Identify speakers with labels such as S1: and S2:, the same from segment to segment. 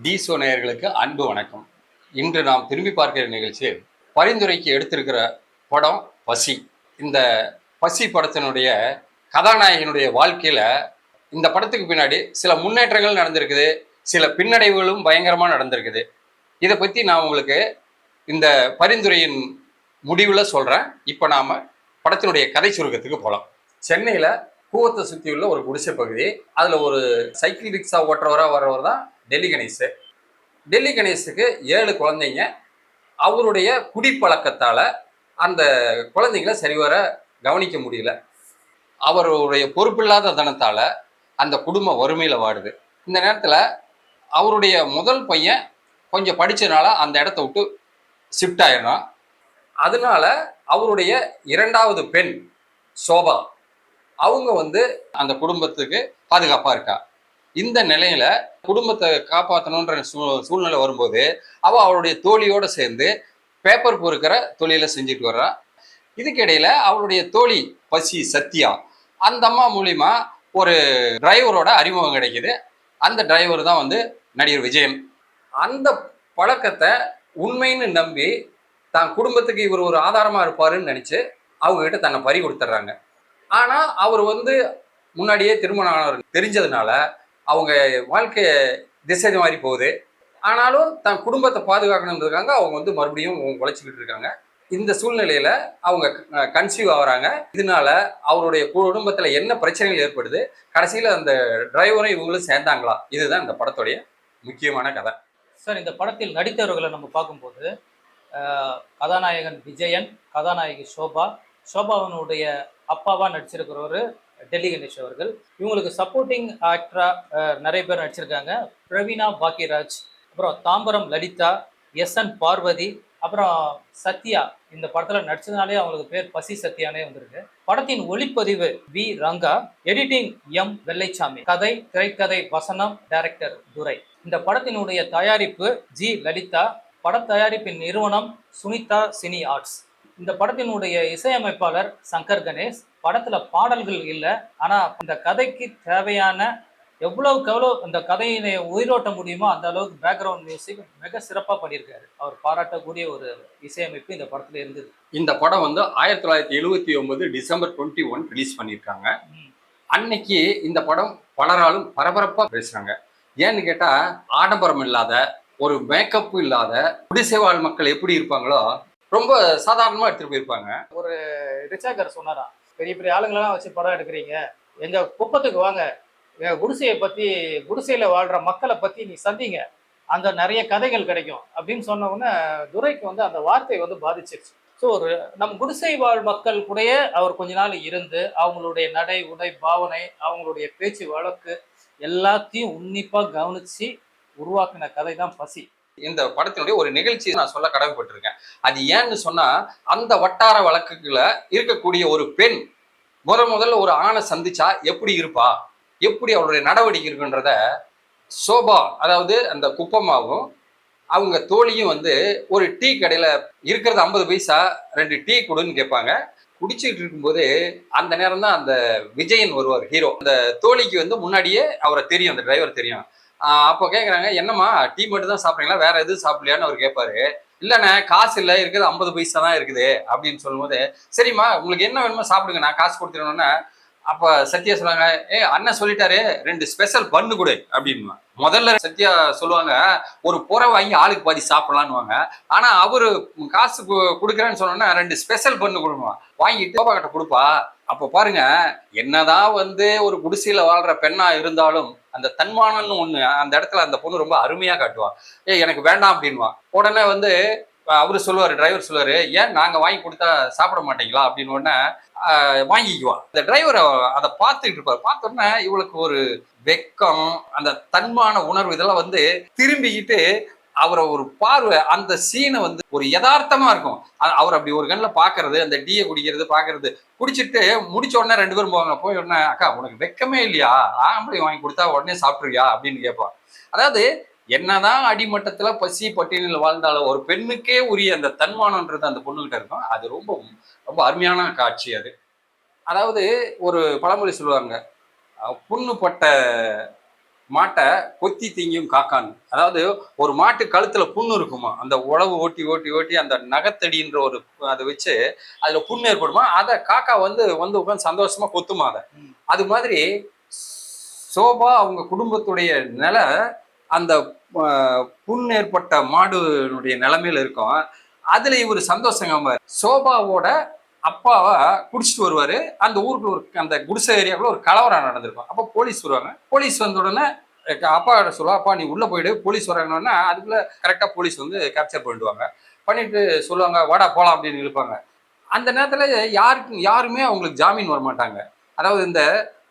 S1: டீசோ நேயர்களுக்கு அன்பு வணக்கம். இன்று நாம் திரும்பி பார்க்கிற நிகழ்ச்சியில் பரிந்துரைக்கு எடுத்திருக்கிற படம் பசி. இந்த பசி படத்தினுடைய கதாநாயகனுடைய வாழ்க்கையில இந்த படத்துக்கு பின்னாடி சில முன்னேற்றங்கள் நடந்திருக்குது, சில பின்னடைவுகளும் பயங்கரமா நடந்திருக்குது. இதை பத்தி நான் உங்களுக்கு இந்த பரிந்துரையின் முடிவில் சொல்றேன். இப்போ நாம படத்தினுடைய கதை சுருக்கத்துக்கு போகலாம். சென்னையில கூவத்தை சுற்றியுள்ள ஒரு குடிசை பகுதி. அதுல ஒரு சைக்கிள் ரிக்ஷா ஓட்டுறவரா வர்றவர் தான் டெல்லி கணேஷ். டெல்லி கணேஷுக்கு 7 குழந்தைங்க. அவருடைய குடிப்பழக்கத்தால அந்த குழந்தைங்களை சரிவர கவனிக்க முடியல. அவருடைய பொறுப்பில்லாத தனத்தால அந்த குடும்பம் வறுமையில வாடுது. இந்த நேரத்துல அவருடைய முதல் பையன் கொஞ்சம் படிச்சனால அந்த இடத்த விட்டு ஷிஃப்ட் ஆயிடறான். அதனால அவருடைய 2வது பெண் சோபா அவங்க அந்த குடும்பத்துக்கு பாதுகாப்பா இருக்கா. இந்த நிலையில குடும்பத்தை காப்பாற்றணுன்ற சூழ்நிலை வரும்போது அவளுடைய தோழியோட சேர்ந்து பேப்பர் பொறுக்கிற தொழிலை செஞ்சுட்டு வர்றா. இதுக்கிடையில அவளுடைய தோழி பசி சத்யா அந்த அம்மா மூலியமா ஒரு டிரைவரோட அறிமுகம் கிடைக்குது. அந்த டிரைவர் தான் நடிகர் விஜயன். அந்த பழக்கத்தை உண்மைன்னு நம்பி தான் குடும்பத்துக்கு இவர் ஒரு ஆதாரமா இருப்பாருன்னு நினைச்சு அவங்க கிட்ட தன்னை பறி கொடுத்துட்றாங்க. ஆனா அவர் முன்னாடியே திருமணம் ஆனவர் தெரிஞ்சதுனால அவங்க வாழ்க்கை திசை மாதிரி போகுது. ஆனாலும் தன் குடும்பத்தை பாதுகாக்கணுன்றதுக்காக அவங்க மறுபடியும் உழைச்சிக்கிட்டு இருக்காங்க. இந்த சூழ்நிலையில அவங்க கன்சீவ் ஆகுறாங்க. இதனால அவருடைய குடும்பத்துல என்ன பிரச்சனைகள் ஏற்படுது, கடைசியில அந்த டிரைவரும் இவங்களும் சேர்ந்தாங்களா, இதுதான் இந்த படத்துடைய முக்கியமான கதை.
S2: சார், இந்த படத்தில் நடித்தவர்களை நம்ம பார்க்கும்போது கதாநாயகன் விஜயன், கதாநாயகி ஷோபா, ஷோபாவனுடைய அப்பாவா நடிச்சிருக்கிறவர் டெல்லி கணேஷ் அவர்கள். இவங்களுக்கு சப்போர்ட்டிங் ஆக்டரா நிறைய பேர் நடிச்சிருக்காங்க. பிரவீனா பாக்கியராஜ், அப்புறம் தாம்பரம் லலிதா, எஸ்என் பார்வதி, அப்புறம் சத்யா. இந்த படத்தில் நடிச்சதுனாலே அவங்களுக்கு பேர் பசி சத்யானே வந்திருக்கு. படத்தின் ஒளிப்பதிவு V Ranga, editing M Vellaichamy, கதை திரைக்கதை வசனம் டைரக்டர் துரை. இந்த படத்தினுடைய தயாரிப்பு ஜி லலிதா, பட தயாரிப்பின் நிறுவனம் சுனிதா சினி ஆர்ட்ஸ். இந்த படத்தினுடைய இசையமைப்பாளர் சங்கர் கணேஷ். படத்துல பாடல்கள் இல்லை, ஆனா இந்த கதைக்கு தேவையான எவ்வளவுக்கு எவ்வளோ இந்த கதையினை உயிரோட்ட முடியுமோ அந்த அளவுக்கு பேக்ரவுண்ட் மியூசிக் மிக சிறப்பாக பண்ணியிருக்காரு. அவர் பாராட்டக்கூடிய ஒரு இசையமைப்பு இந்த படத்துல இருந்தது.
S1: இந்த படம் 1979 டிசம்பர் 21 ரிலீஸ் பண்ணியிருக்காங்க. அன்னைக்கு இந்த படம் பலராலும் பரபரப்பா பேசுறாங்க. ஏன்னு கேட்டா, ஆடம்பரம் இல்லாத, ஒரு மேக்கப் இல்லாத குடிசைவாழ் மக்கள் எப்படி இருப்பாங்களோ ரொம்ப சாதாரணமா எடுத்துட்டு போயிருப்பாங்க.
S2: ஒரு ரிச்சாக்கர் சொன்னாரா, பெரிய பெரிய ஆளுங்களெல்லாம் வச்சு படம் எடுக்கிறீங்க, எங்க குப்பத்துக்கு வாங்க, எங்க குடிசையை பத்தி, குடிசையில வாழ்ற மக்களை பத்தி நீ சந்திங்க, அந்த நிறைய கதைகள் கிடைக்கும் அப்படின்னு சொன்ன உடனே துரைக்கு அந்த வார்த்தை பாதிச்சிருச்சு. ஸோ ஒரு நம் குடிசை வாழ் மக்கள் கூடயே அவர் கொஞ்ச நாள் இருந்து அவங்களுடைய நடை உடை பாவனை, அவங்களுடைய பேச்சு வழக்கு எல்லாத்தையும் உன்னிப்பா கவனிச்சு உருவாக்கின கதை தான் பசி.
S1: இந்த படத்தினுடைய ஒரு நிகழ்ச்சி நான் சொல்ல கடமைப்பட்டிருக்கேன். அது ஏன்னு சொன்னா, அந்த வட்டார வழக்குல இருக்கக்கூடிய ஒரு பெண் முதல்ல ஒரு ஆணை சந்திச்சா எப்படி இருப்பா, எப்படி அவருடைய நடவடிக்கை இருக்குன்றத சோபா, அதாவது அந்த குப்பம்மாவும் அவங்க தோழியும் ஒரு டீ கடையில இருக்கிறது 50 பைசா 2 டீ கொடுன்னு கேட்பாங்க. குடிச்சுக்கிட்டு இருக்கும்போது அந்த நேரம் தான் அந்த விஜயன் வருவார், ஹீரோ. அந்த தோழிக்கு முன்னாடியே அவரை தெரியும், அந்த டிரைவர் தெரியும். அப்போ கேட்குறாங்க, என்னம்மா டீ மட்டும் தான் சாப்பிட்றீங்களா, வேற எதுவும் சாப்பிடலையான்னு அவர் கேட்பாரு. இல்லைண்ணே, காசு இல்லை, இருக்குது 50 பைசா தான் இருக்குது அப்படின்னு சொல்லும்போது, சரிம்மா உங்களுக்கு என்ன வேணுமோ சாப்பிடுங்க, நான் காசு கொடுத்துருவேன்னு. அப்போ சத்யா சொல்லுவாங்க, அண்ணன் சொல்லிட்டாரு 2 ஸ்பெஷல் பண்ணு கொடு அப்படின்னு. முதல்ல சத்யா சொல்லுவாங்க, ஒரு புற வாங்கி ஆளுக்கு பாதி சாப்பிடலான்னு. ஆனா அவரு காசு கொடுக்குறேன்னு சொன்னோன்னா 2 ஸ்பெஷல் பண்ணு கொடுமா, வாங்கிட்டு சோபா கிட்ட கொடுப்பா. அப்போ பாருங்க, என்னதான் ஒரு குடிசையில வாழ்ற பெண்ணா இருந்தாலும் அந்த தன்மானம்னு ஒண்ணு அந்த இடத்துல அந்த பொண்ணு ரொம்ப அருமையா காட்டுவா. எனக்கு வேண்டாம் அப்படின்வா. உடனே அவரு சொல்லுவாரு, டிரைவர் சொல்லுவாரு, ஏன் நாங்க வாங்கி கொடுத்தா சாப்பிட மாட்டீங்களா அப்படின்னு. உடனே வாங்கிக்குவா. இந்த டிரைவர் அதை பார்த்துக்கிட்டு இருப்பாரு. பார்த்த உடனே இவளுக்கு ஒரு வெக்கம், அந்த தன்மான உணர்வு இதெல்லாம் திரும்பிக்கிட்டு அவரை ஒரு பார்வை, அந்த சீனை ஒரு யதார்த்தமா இருக்கும். அவர் அப்படி ஒரு கண்ணில் பாக்குறது, அந்த டீயை குடிக்கிறது பாக்குறது, குடிச்சிட்டு முடிச்ச உடனே 2 பேரும் போவாங்க. போய் உடனே, அக்கா உனக்கு வெக்கமே இல்லையா, ஆம்பளை வாங்கி கொடுத்தா உடனே சாப்பிட்ருவியா அப்படின்னு கேட்பான். அதாவது என்னதான் அடிமட்டத்துல பசி பட்டியலில் வாழ்ந்தாலும் ஒரு பெண்ணுக்கே உரிய அந்த தன்மானம்ன்றது அந்த பொண்ணுகிட்ட இருக்கும். அது ரொம்ப ரொம்ப அருமையான காட்சி அது. அதாவது ஒரு பழமொழி சொல்லுவாங்க, புண்ணு பட்ட மாட்டை கொத்தி திங்கும் காக்கான்னு. அதாவது ஒரு மாட்டு கழுத்துல புண்ணு இருக்குமா, அந்த உழவு ஓட்டி ஓட்டி ஓட்டி அந்த நகத்தடின்ற ஒரு அதை வச்சு அதுல புண்ணு ஏற்படுமா, அதை காக்கா வந்து வந்து உட்காந்து சந்தோஷமா கொத்துமா அதை. அது மாதிரி சோபா அவங்க குடும்பத்துடைய நிலை அந்த புண் ஏற்பட்ட மாடுனுடைய நிலைமையில இருக்கும். அதுல இவர் சந்தோஷங்க. சோபாவோட அப்பாவை குடிச்சிட்டு வருவாரு. அந்த ஊருக்கு ஒரு அந்த குடிசை ஏரியாவுக்குள்ள ஒரு கலவரம் நடந்திருக்கும். அப்போ போலீஸ் வருவாங்க. போலீஸ் வந்த உடனே அப்பா கிட்ட சொல்லுவா, அப்பா நீ உள்ள போயிடு, போலீஸ் வராங்கன்னா அதுக்குள்ள கரெக்டா போலீஸ் வந்து கேப்சர் பண்ணிடுவாங்க. பண்ணிட்டு சொல்லுவாங்க வாடா போலாம் அப்படின்னு இழுப்பாங்க. அந்த நேரத்துல யாருமே அவங்களுக்கு ஜாமீன் வர மாட்டாங்க. அதாவது இந்த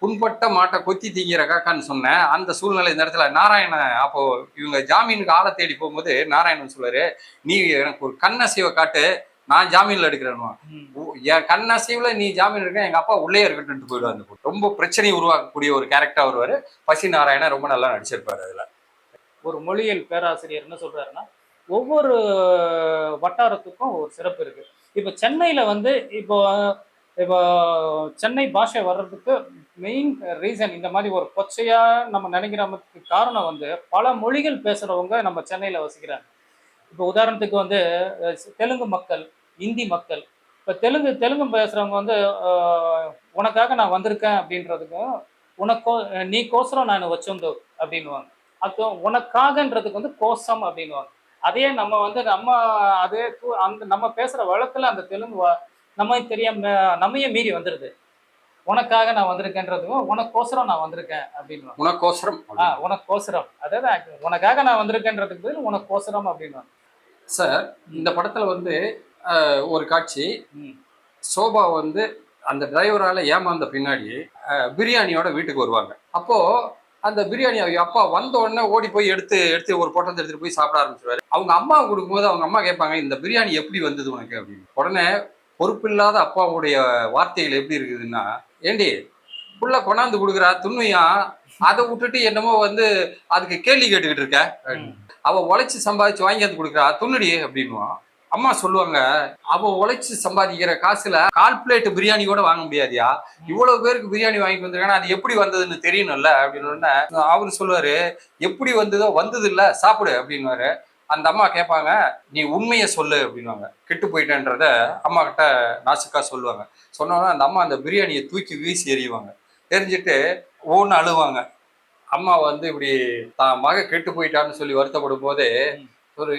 S1: புண்பட்ட மாட்டை கொத்தி தீங்கிற காக்கான்னு சொன்னேன் அந்த சூழ்நிலை. இந்த இடத்துல நாராயணன் அப்போ இவங்க ஜாமீனுக்கு ஆளை தேடி போகும்போது நாராயணன் சொல்லுவாரு, நீ எனக்கு ஒரு கண்ணசைவை காட்டு, நான் ஜாமீன்ல எடுக்கிறேன். என் கண்ணசைவுல நீ ஜாமீன் எடுக்க, எங்க அப்பா உள்ளே இருக்கட்டும்ட்டு போயிடுவாரு. ரொம்ப பிரச்சனை உருவாக்கக்கூடிய ஒரு கேரக்டரா வருவாரு. பசி நாராயணன் ரொம்ப நல்லா நடிச்சிருப்பாரு அதுல.
S2: ஒரு மொழியியல் பேராசிரியர் என்ன சொல்றாருன்னா, ஒவ்வொரு வட்டாரத்துக்கும் ஒரு சிறப்பு இருக்கு. இப்போ சென்னையில வந்து இப்போ இப்போ சென்னை பாஷை வர்றதுக்கு மெயின் ரீசன் இந்த மாதிரி ஒரு கொச்சையா நம்ம நினைக்கிறதுக்கு காரணம் வந்து பல மொழிகள் பேசுறவங்க நம்ம சென்னையில வசிக்கிறாங்க. இப்போ உதாரணத்துக்கு வந்து தெலுங்கு மக்கள், இந்தி மக்கள். இப்போ தெலுங்கு பேசுறவங்க வந்து உனக்காக நான் வந்திருக்கேன் அப்படின்றதுக்கும், உனக்கோ நீ கோசரம் நான் வச்சோந்தோ அப்படின்னுவாங்க. அப்போ உனக்காகன்றதுக்கு வந்து கோசம் அப்படின்னுவாங்க. அதே நம்ம வந்து அதே அந்த நம்ம பேசுற வழக்குல அந்த தெலுங்கு நம்ம தெரியாம நம்மையே மீறி வந்துருது. உனக்காக நான் வந்திருக்கேன்றதுக்கும் உனக்கோசரம் நான் வந்திருக்கேன் அப்படின்னு.
S1: உனக்கோசரம்
S2: உனக்கோசரம், அதாவது உனக்காக நான் வந்திருக்கேன்றதுக்கு பதில் உனக்கோசரம் அப்படின்னு.
S1: சார் இந்த படத்துல வந்து ஒரு காட்சி, சோபா வந்து அந்த டிரைவரால ஏமாந்த பின்னாடி பிரியாணியோட வீட்டுக்கு வருவாங்க. அப்போ அந்த பிரியாணி அப்பா வந்த உடனே ஓடி போய் எடுத்து ஒரு பொட்டத்தை எடுத்துட்டு போய் சாப்பிட ஆரம்பிச்சிருவாரு. அவங்க அம்மா கொடுக்கும்போது அவங்க அம்மா கேட்பாங்க, இந்த பிரியாணி எப்படி வந்தது உனக்கு அப்படின்னு. உடனே பொறுப்பில்லாத அப்பாவுடைய வார்த்தைகள் எப்படி இருக்குதுன்னா, ஏண்டி புள்ள கொண்டாந்து கொடுக்குறா துண்ணுயா, அதை விட்டுட்டு என்னமோ வந்து அதுக்கு கேள்வி கேட்டுக்கிட்டு இருக்க, அவ உழைச்சு சம்பாதிச்சு வாங்கி வந்து கொடுக்குறா துண்ணுடி அப்படின்னுவான். அம்மா சொல்லுவாங்க, அவ உழைச்சு சம்பாதிக்கிற காசுல 1/4 பிளேட் பிரியாணி கூட வாங்க முடியாதியா, இவ்வளவு பேருக்கு பிரியாணி வாங்கிட்டு வந்திருக்கானா, அது எப்படி வந்ததுன்னு தெரியணும்ல அப்படின்னு. அவரு சொல்லுவாரு, எப்படி வந்ததோ வந்தது இல்ல சாப்பிடு அப்படின்னுவாரு. அந்த அம்மா கேட்பாங்க, நீ உண்மையை சொல்லு அப்படின்வாங்க. கெட்டு போயிட்டேன்றத அம்மா கிட்ட நாசுக்கா சொல்லுவாங்க. சொன்னோன்னா அந்த அம்மா அந்த பிரியாணியை தூக்கி வீசி எறிவாங்க. எரிஞ்சிட்டு ஒன்று அழுவாங்க. அம்மா வந்து இப்படி தான் மக கெட்டு போயிட்டான்னு சொல்லி வருத்தப்படும் போது ஒரு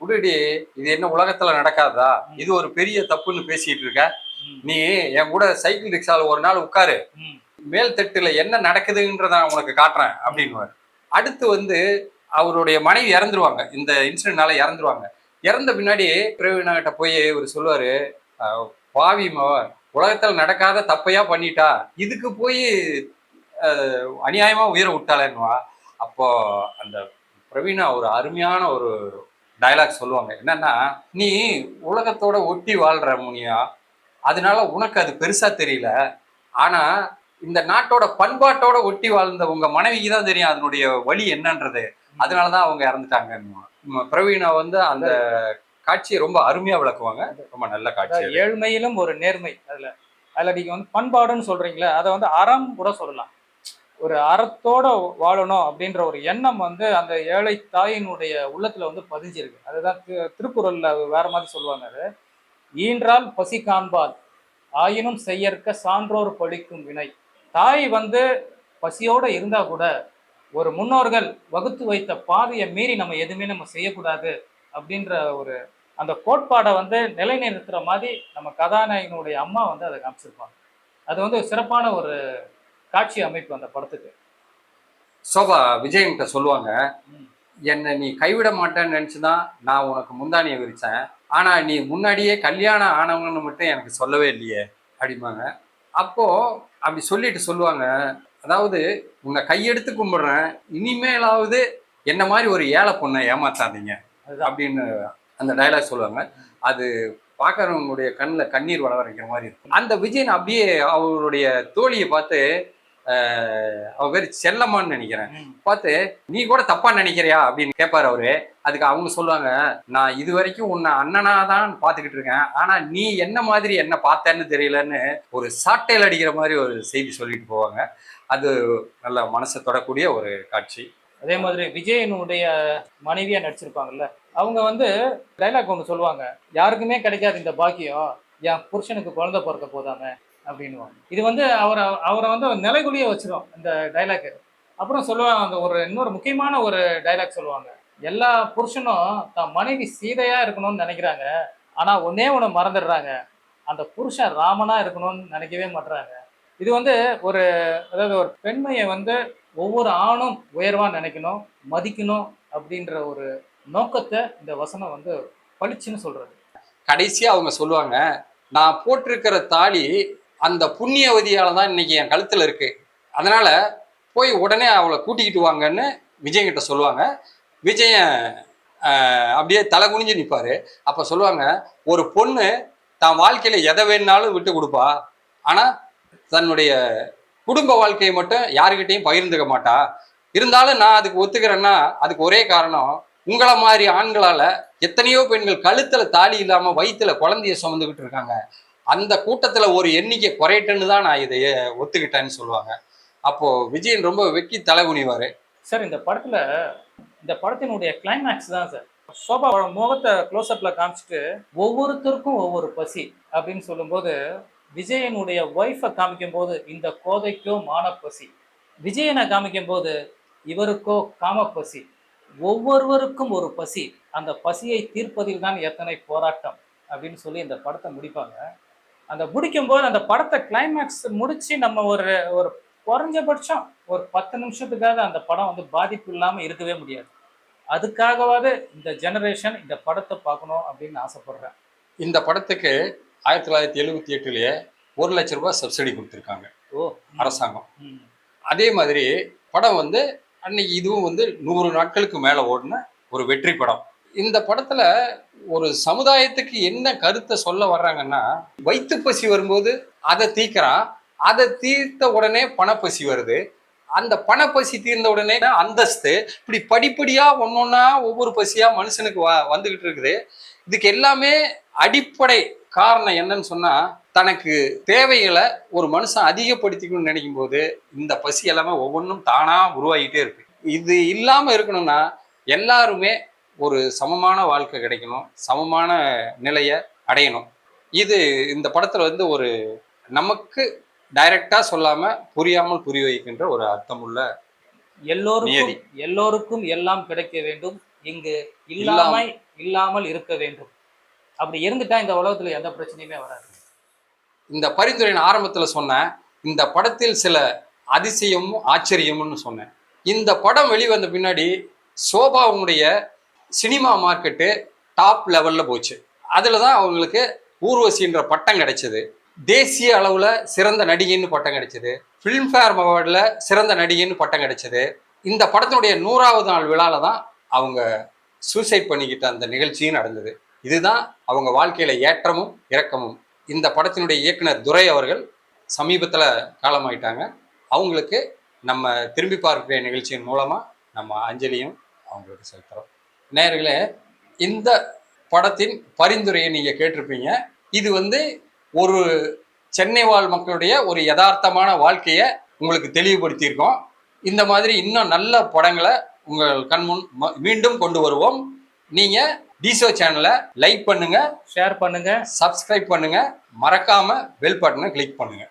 S1: உடனடி இது என்ன உலகத்துல நடக்காதா, இது ஒரு பெரிய தப்புன்னு பேசிட்டு இருக்க, நீ என் கூட சைக்கிள் ரிக்ஷால ஒரு நாள் உட்காரு, மேல் தட்டுல என்ன நடக்குதுன்றத நான் உனக்கு காட்டுறேன் அப்படின்னு. அடுத்து வந்து அவருடைய மனைவி இறந்துருவாங்க, இந்த இன்சிடென்ட்னால இறந்துருவாங்க. இறந்த பின்னாடி பிரவீனா கிட்ட போய் இவர் சொல்லுவாரு, பாவி உலகத்துல நடக்காத தப்பையா பண்ணிட்டா, இதுக்கு போய் அநியாயமா உயிரை விட்டாளேன்னுவா. அப்போ அந்த பிரவீனா ஒரு அருமையான ஒரு டயலாக் சொல்லுவாங்க. என்னன்னா, நீ உலகத்தோட ஒட்டி வாழ்ற முனியா, அதனால உனக்கு அது பெருசா தெரியல. ஆனா இந்த நாட்டோட பண்பாட்டோட ஒட்டி வாழ்ந்த உங்க மனைவிக்கு தான் தெரியும் அதனுடைய வழி என்னன்றது. அதனாலதான் அவங்க இறந்துட்டாங்க. பிரவீனா வந்து அந்த காட்சியை ரொம்ப அருமையா விளக்குவாங்க. ரொம்ப நல்ல காட்சி.
S2: ஏழ்மையிலும் ஒரு நேர்மை. அதுல நீங்க வந்து பண்பாடுன்னு சொல்றீங்களா, அதை வந்து அறம் கூட சொல்லலாம். ஒரு அறத்தோட வாழணும் அப்படின்ற ஒரு எண்ணம் வந்து அந்த ஏழை தாயினுடைய உள்ளத்துல வந்து பதிஞ்சிருக்கு. அதுதான் திருக்குறள்ல வேற மாதிரி சொல்லுவாங்க. அது ஈன்றால் பசி காண்பால் ஆயினும் செய்யற்க சான்றோர் பழிக்கும் வினை. தாய் வந்து பசியோட இருந்தா கூட ஒரு முன்னோர்கள் வகுத்து வைத்த பாதையை மீறி நம்ம எதுவுமே நம்ம செய்யக்கூடாது அப்படின்ற ஒரு அந்த கோட்பாடை வந்து நிலைநிறுத்துற மாதிரி நம்ம கதாநாயகனுடைய அம்மா வந்து அதை காமிச்சிருப்பாங்க. அது வந்து சிறப்பான ஒரு காட்சி அமைப்பு அந்த படத்துக்கு.
S1: சோபா விஜயன்கிட்ட சொல்லுவாங்க, என்னை நீ கைவிட மாட்டேன்னு நினைச்சுதான் நான் உனக்கு முந்தானியை விரிச்சேன், ஆனா நீ முன்னாடியே கல்யாணம் ஆனவங்கன்னு மட்டும் எனக்கு சொல்லவே இல்லையே அப்படிம்பாங்க. அப்போ அப்படி சொல்லிட்டு சொல்லுவாங்க, அதாவது உன்னை கையெடுத்து கும்பிடுறேன், இனிமேலாவது என்ன மாதிரி ஒரு ஏழை பொண்ணை ஏமாத்தாதீங்க அப்படின்னு அந்த டைலாக் சொல்லுவாங்க. அது பார்க்கறவங்களுடைய கண்ணில் கண்ணீர் வளர வைக்கிற மாதிரி இருக்கும். அந்த விஜயன் அப்படியே அவருடைய தோழியை பார்த்து, அவ பேர் செல்லம்மான்னு நினைக்கிறேன், பார்த்து நீ கூட தப்பா நினைக்கிறியா அப்படின்னு கேட்பாரு அவரு. அதுக்கு அவங்க சொல்லுவாங்க, நான் இது வரைக்கும் உன்னை அண்ணனா தான் பார்த்துக்கிட்டு இருக்கேன், ஆனா நீ என்ன மாதிரி என்ன பார்த்தேன்னு தெரியலன்னு ஒரு சாட்டையில் அடிக்கிற மாதிரி ஒரு செய்தி சொல்லிட்டு போவாங்க. அது நல்ல மனசை தொடக்கூடிய ஒரு காட்சி.
S2: அதே மாதிரி விஜயனுடைய மனைவியா நடிச்சிருப்பாங்கல்ல, அவங்க வந்து டைலாக் ஒன்று சொல்லுவாங்க, யாருக்குமே கிடைக்காது இந்த பாக்கியம், என் புருஷனுக்கு குழந்தை பிறக்க போதாமே அப்படின்னுவாங்க. இது வந்து அவரை அவரை வந்து நிலைகுலிய வச்சிரும் இந்த டைலாக். அப்புறம் சொல்லுவாங்க, அந்த ஒரு இன்னொரு முக்கியமான ஒரு டைலாக் சொல்லுவாங்க, எல்லா புருஷனும் தான் மனைவி சீதையா இருக்கணும்னு நினைக்கிறாங்க, ஆனா ஒன்னே ஒண்ணு மறந்துடுறாங்க, அந்த புருஷன் ராமனா இருக்கணும்னு நினைக்கவே மாட்றாங்க. இது வந்து ஒரு, அதாவது ஒரு பெண்மையை வந்து ஒவ்வொரு ஆணும் உயர்வா நினைக்கணும், மதிக்கணும் அப்படின்ற ஒரு நோக்கத்தை இந்த வசனம் வந்து பளிச்சுன்னு சொல்றது.
S1: கடைசியா அவங்க சொல்லுவாங்க, நான் போட்டிருக்கிற தாலி அந்த புண்ணியவதியால தான் இன்னைக்கு என் கழுத்துல இருக்கு, அதனால போய் உடனே அவளை கூட்டிக்கிட்டு வாங்கன்னு விஜயன் கிட்ட சொல்லுவாங்க. விஜயன் அப்படியே தலை குனிஞ்சு நிற்பாரு. அப்ப சொல்லுவாங்க, ஒரு பொண்ணு தான் வாழ்க்கையில எதை வேணுனாலும் விட்டு கொடுப்பா, ஆனா தன்னுடைய குடும்ப வாழ்க்கையை மட்டும் யாருக்கிட்டையும் பகிர்ந்துக்க மாட்டா. இருந்தாலும் நான் அதுக்கு ஒத்துக்கிறேன்னா அதுக்கு ஒரே காரணம், உங்களை மாதிரி ஆண்களால எத்தனையோ பெண்கள் கழுத்துல தாலி இல்லாம வயிற்றுல குழந்தைய சுமந்துக்கிட்டு இருக்காங்க, அந்த கூட்டத்துல ஒரு எண்ணிக்கை குறையட்டுன்னு தான் நான் இதை ஒத்துக்கிட்டேன்னு சொல்லுவாங்க. அப்போ விஜயன் ரொம்ப வெக்கி தலை குனிவாரு.
S2: சார் இந்த படத்துல, இந்த படத்தினுடைய கிளைமேக்ஸ் தான் சார். சோபா முகத்தை க்ளோஸ்அப்ல காமிச்சிட்டு ஒவ்வொருத்தருக்கும் ஒவ்வொரு பசி அப்படின்னு சொல்லும்போது, விஜயனுடைய ஒய்ஃபை காமிக்கும் போது இந்த கோதைக்கோ மானப்பசி, விஜயனை காமிக்கும் போது இவருக்கோ காமப்பசி, ஒவ்வொருவருக்கும் ஒரு பசி, அந்த பசியை தீர்ப்பதில் தான் எத்தனை போராட்டம் அப்படின்னு சொல்லி இந்த படத்தை முடிப்பாங்க. அந்த முடிக்கும்போது அந்த படத்தை கிளைமேக்ஸ் முடிச்சு நம்ம ஒரு ஒரு குறைஞ்சபட்சம் ஒரு 10 நிமிஷத்துக்காக அந்த படம் வந்து பாதிப்பு இல்லாம இருக்கவே முடியாது. அதுக்காகவாவது இந்த ஜெனரேஷன் இந்த படத்தை பார்க்கணும் அப்படின்னு ஆசைப்படுறேன்.
S1: இந்த படத்துக்கு 1978லயே 1,00,000 ரூபாய் சப்சிடி கொடுத்துருக்காங்க
S2: ஓ,
S1: அரசாங்கம்.
S2: ம்.
S1: அதே மாதிரி படம் வந்து அன்னைக்கு இதுவும் வந்து 100 நாட்களுக்கு மேல ஓடின ஒரு வெற்றி படம். இந்த படத்துல ஒரு சமுதாயத்துக்கு என்ன கருத்தை சொல்ல வர்றாங்கன்னா, வயிற்று பசி வரும்போது அதை தீர்க்கிறான், அதை தீர்த்த உடனே பணப்பசி வருது, அந்த பணப்பசி தீர்ந்த உடனே அந்தஸ்து, இப்படி படிப்படியா ஒன்னொன்னா ஒவ்வொரு பசியா மனுஷனுக்கு வந்துகிட்டு இருக்குது. இதுக்கு எல்லாமே அடிப்படை காரணம் என்னன்னு சொன்னா, தனக்கு தேவைகளை ஒரு மனுஷன் அதிகப்படுத்திக்கணும்னு நினைக்கும் போது இந்த பசி எல்லாமே ஒவ்வொன்றும் தானா உருவாகிட்டே இருக்கு. இது இல்லாம இருக்கணும்னா எல்லாருமே ஒரு சமமான வாழ்க்கை கிடைக்கணும், சமமான நிலையை அடையணும். இது இந்த படத்துல வந்து ஒரு நமக்கு டைரக்டா சொல்லாம புரியாமல் புரிய வைக்கின்ற ஒரு அர்த்தமுள்ள நியதி.
S2: எல்லோருக்கும் எல்லாம் கிடைக்க வேண்டும், இங்கு இல்லாமல் இருக்க வேண்டும். அப்படி இருந்துட்டா இந்த உலகத்துல எந்த பிரச்சனையுமே வராது.
S1: இந்த பரிந்துரையின் ஆரம்பத்துல சொன்னேன், இந்த படத்தில் சில அதிசயமும் ஆச்சரியமும்னு சொன்னேன். இந்த படம் வெளிவந்த பின்னாடி சோபாவுடைய சினிமா மார்க்கெட்டு டாப் லெவல்ல போச்சு. அதுல தான் அவங்களுக்கு ஊர்வசின்ற பட்டம் கிடைச்சது, தேசிய அளவுல சிறந்த நடிகைன்னு பட்டம் கிடைச்சது, ஃபிலிம்ஃபேர் அவார்டில் சிறந்த நடிகைன்னு பட்டம் கிடைச்சது. இந்த படத்தினுடைய 100வது நாள் விழால தான் அவங்க சூசைட் பண்ணிக்கிட்ட அந்த நிகழ்ச்சியும் நடந்தது. இதுதான் அவங்க வாழ்க்கையில ஏற்றமும் இறக்கமும். இந்த படத்தினுடைய இயக்குனர் துரை அவர்கள் சமீபத்தில் காலமாயிட்டாங்க. அவங்களுக்கு நம்ம திரும்பி பார்க்கிற நிகழ்ச்சியின் மூலமா நம்ம அஞ்சலியும் அவங்களுக்கு செலுத்துறோம். நேயர்களே, இந்த படத்தின் பரிந்துரையை நீங்க கேட்டிருப்பீங்க. இது வந்து ஒரு சென்னை வாழ் மக்களுடைய ஒரு யதார்த்தமான வாழ்க்கையை உங்களுக்கு தெளிவுபடுத்தியிருக்கோம். இந்த மாதிரி இன்னும் நல்ல படங்களை உங்கள் கண்முன் மீண்டும் கொண்டு வருவோம். நீங்க டிசோ சேனலை லைக் பண்ணுங்க,
S2: ஷேர் பண்ணுங்க,
S1: சப்ஸ்கிரைப் பண்ணுங்க, மறக்காம பெல் பட்டனை கிளிக் பண்ணுங்க.